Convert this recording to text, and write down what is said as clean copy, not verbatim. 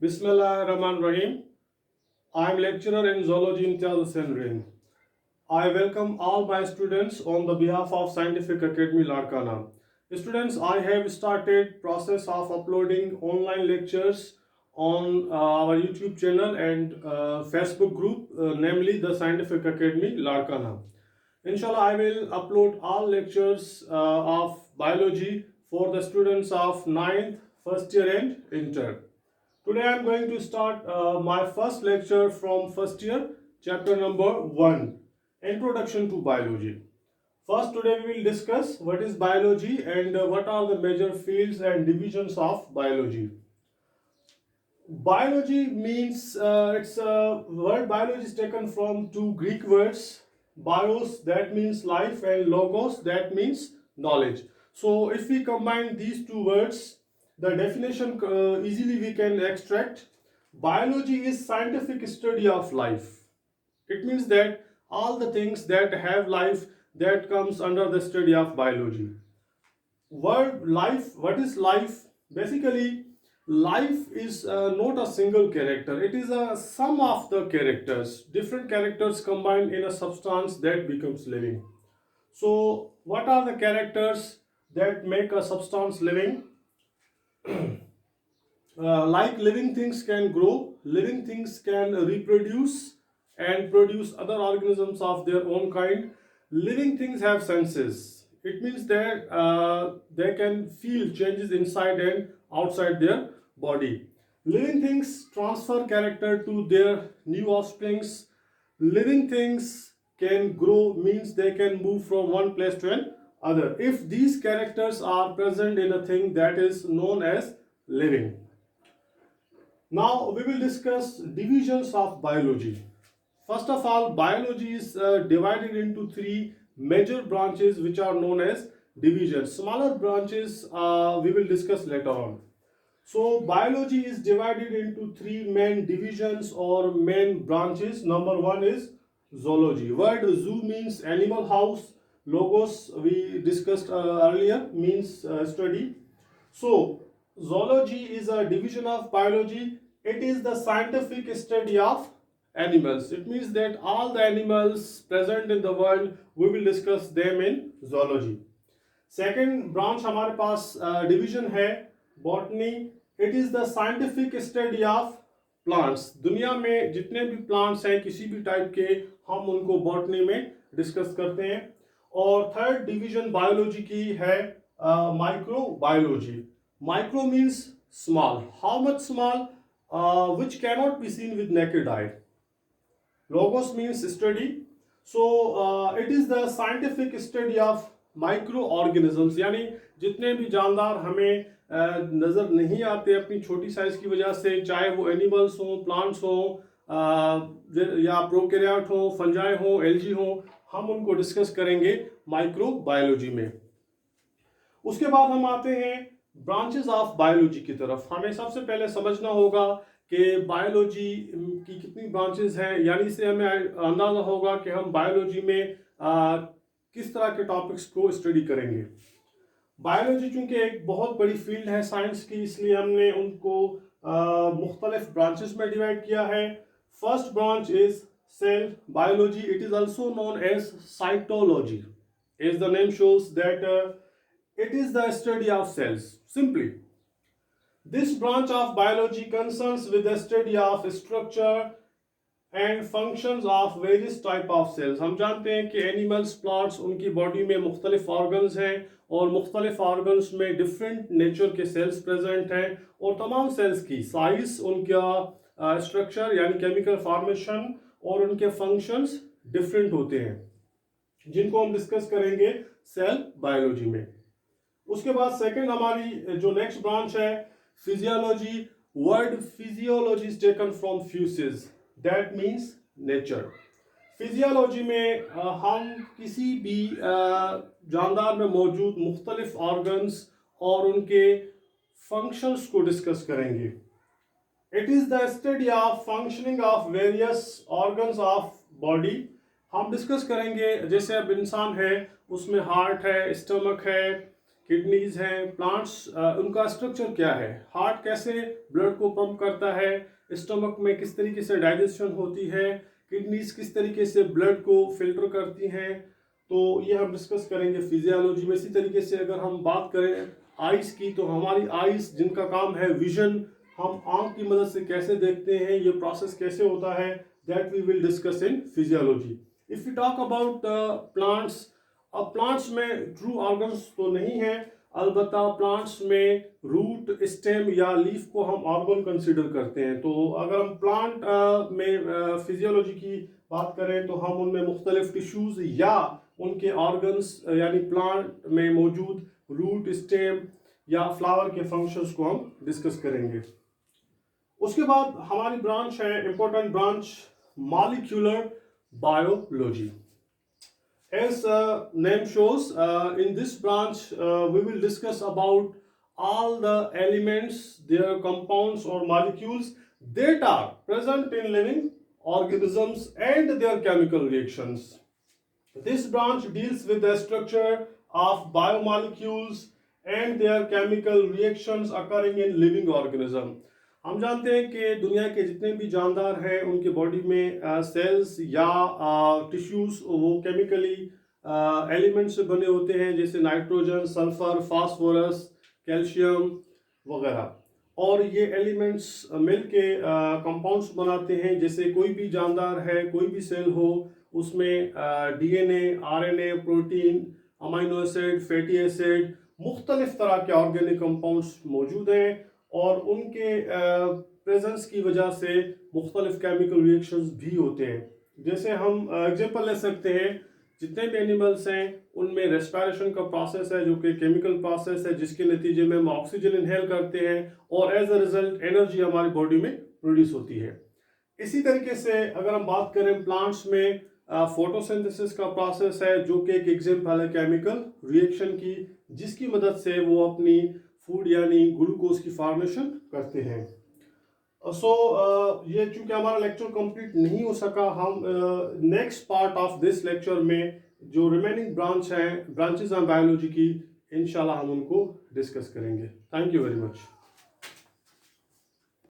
Bismillahirrahmanirrahim. I am lecturer in zoology Imtiaz Hussain Rain. I welcome all my students on the behalf of Scientific Academy Larkana. Students, I have started process of uploading online lectures on our YouTube channel and Facebook group, namely the Scientific Academy Larkana. Inshallah, I will upload all lectures of biology for the students of ninth, first year and inter. Today I am going to start my first lecture from first year, chapter number 1, Introduction to Biology. First, today we will discuss what is biology and what are the major fields and divisions of biology. Biology means it's a word biology is taken from two Greek words, bios that means life and logos that means knowledge. So if we combine these two words, the definition easily we can extract. Biology is scientific study of life. It means that all the things that have life that comes under the study of biology. Word life, what is life? Basically, life is not a single character, it is a sum of the characters, different characters combined in a substance that becomes living. So what are the characters that make a substance living? Like living things can grow, living things can reproduce and produce other organisms of their own kind. Living things have senses. It means that they can feel changes inside and outside their body. Living things transfer character to their new offsprings. Living things can grow means they can move from one place to another. If these characters are present in a thing, that is known as living. Now we will discuss divisions of biology. First of all, biology is divided into three major branches which are known as divisions. Smaller branches we will discuss later on. So biology is divided into three main divisions or main branches. Number one is zoology. Word zoo means animal house. Logos we discussed earlier means study. So zoology is a division of biology. It is the scientific study of animals. It means that all the animals present in the world we will discuss them in zoology. Second branch हमारे पास division है botany. It is the scientific study of plants. दुनिया में जितने भी plants हैं किसी भी type के हम उनको बॉटनी में डिस्कस करते हैं. और थर्ड डिवीजन बायोलॉजी की है micro biology. Micro means small. How much small? Which cannot be seen with naked eye. Logos means study. So it is the scientific study of micro organisms, यानी जितने भी जानदार हमें नज़र नहीं आते अपनी छोटी साइज की वजह से, चाहे वो एनिमल्स हों, प्लांट्स हों या प्रोकैरियोट हों, फंजाई हों, एल्गी हों, हम उनको डिस्कस करेंगे माइक्रो बायोलॉजी में. उसके बाद हम आते हैं ब्रांचेस ऑफ बायोलॉजी की तरफ. हमें सबसे पहले समझना होगा कि बायोलॉजी की कितनी ब्रांचेस हैं, यानी इससे हमें अंदाज़ा होगा कि हम बायोलॉजी में किस तरह के टॉपिक्स को स्टडी करेंगे. बायोलॉजी चूंकि एक बहुत बड़ी फील्ड है साइंस की, इसलिए हमने उनको मुख्तलिफ ब्रांचेस में डिवाइड किया है. First branch is cell biology. It is also known as cytology. As the name shows that it is the study of cells. Simply, this branch of biology concerns with the study of structure and functions of various type of cells. हम जानते हैं कि animals, plants, उनकी body में मुख्तलिफ organs हैं और मुख्तलिफ ऑर्गन्स में डिफरेंट नेचर के सेल्स प्रेजेंट हैं और तमाम सेल्स की साइज, उनका स्ट्रक्चर यानी केमिकल फॉर्मेशन और उनके फंक्शंस डिफरेंट होते हैं, जिनको हम डिस्कस करेंगे सेल बायोलॉजी में. उसके बाद सेकंड हमारी जो नेक्स्ट ब्रांच है physiology. Word physiology is taken from physis, that means nature. Physiology में हम किसी भी जानदार में मौजूद मुख्तलिफ ऑर्गन्स और उनके फंक्शंस को डिस्कस करेंगे. It is the study of functioning of various organs of body. हम डिस्कस करेंगे जैसे अब इंसान है, उसमें हार्ट है, स्टमक है, किडनीज हैं, प्लांट्स उनका स्ट्रक्चर क्या है, हार्ट कैसे ब्लड को पंप करता है, स्टमक में किस तरीके से डाइजेशन होती है, किडनीज किस तरीके से ब्लड को फिल्टर करती हैं, तो ये हम डिस्कस करेंगे फिजियोलॉजी में। इसी तरीके से अगर हम बात करें आइज की, तो हमारी आइज जिनका काम है विजन, हम आंख की मदद से कैसे देखते हैं, ये प्रोसेस कैसे होता है, that we will discuss in physiology. If you talk about plants, अब प्लांट्स में ट्रू ऑर्गन्स तो नहीं है, अलबत्ता प्लांट्स में रूट, स्टेम या लीफ को हम ऑर्गन कंसिडर करते हैं। तो अगर हम प्लांट में फिजियोलॉजी की बात करें तो हम उनमें मुख्तलिफ टिश्यूज या उनके ऑर्गन्स यानी प्लांट में मौजूद रूट, स्टेम या फ्लावर के फंक्शंस को हम डिस्कस करेंगे। उसके बाद हमारी ब्रांच है, important branch, molecular biology. As name shows, in this branch we will discuss about all the elements, their compounds or molecules that are present in living organisms and their chemical reactions. This branch deals with the structure of biomolecules and their chemical reactions occurring in living organism. हम जानते हैं कि दुनिया के जितने भी जानदार हैं उनके बॉडी में सेल्स या टिश्यूज वो केमिकली एलिमेंट से बने होते हैं, जैसे नाइट्रोजन, सल्फर, फास्फोरस, कैल्शियम वगैरह, और ये एलिमेंट्स मिलके कंपाउंड्स बनाते हैं। जैसे कोई भी जानदार है, कोई भी सेल हो, उसमें DNA, RNA, protein, amino acid, fatty acid, मुख्तलिफ तरह के ऑर्गेनिक कंपाउंड्स मौजूद हैं, और उनके प्रेजेंस की वजह से मुख्तलिफ केमिकल रिएक्शंस भी होते हैं। जैसे हम एग्जांपल ले सकते हैं, जितने भी एनिमल्स हैं उनमें रेस्पिरेशन का प्रोसेस है जो कि केमिकल प्रोसेस है, जिसके नतीजे में हम ऑक्सीजन इनहेल करते हैं और एज अ रिजल्ट एनर्जी हमारी बॉडी में प्रोड्यूस होती है। इसी तरीके से अगर हम बात करें प्लांट्स में फोटोसिंथेसिस का प्रोसेस है जो कि एक एग्जांपल है केमिकल रिएक्शन की, जिसकी मदद से वो अपनी फूड यानी ग्लूकोज की फॉर्मेशन करते हैं। ये चूंकि हमारा लेक्चर कंप्लीट नहीं हो सका, हम next part of this lecture में जो रिमेनिंग ब्रांचेस हैं बायोलॉजी की, इंशाल्लाह हम उनको डिस्कस करेंगे। Thank you very much.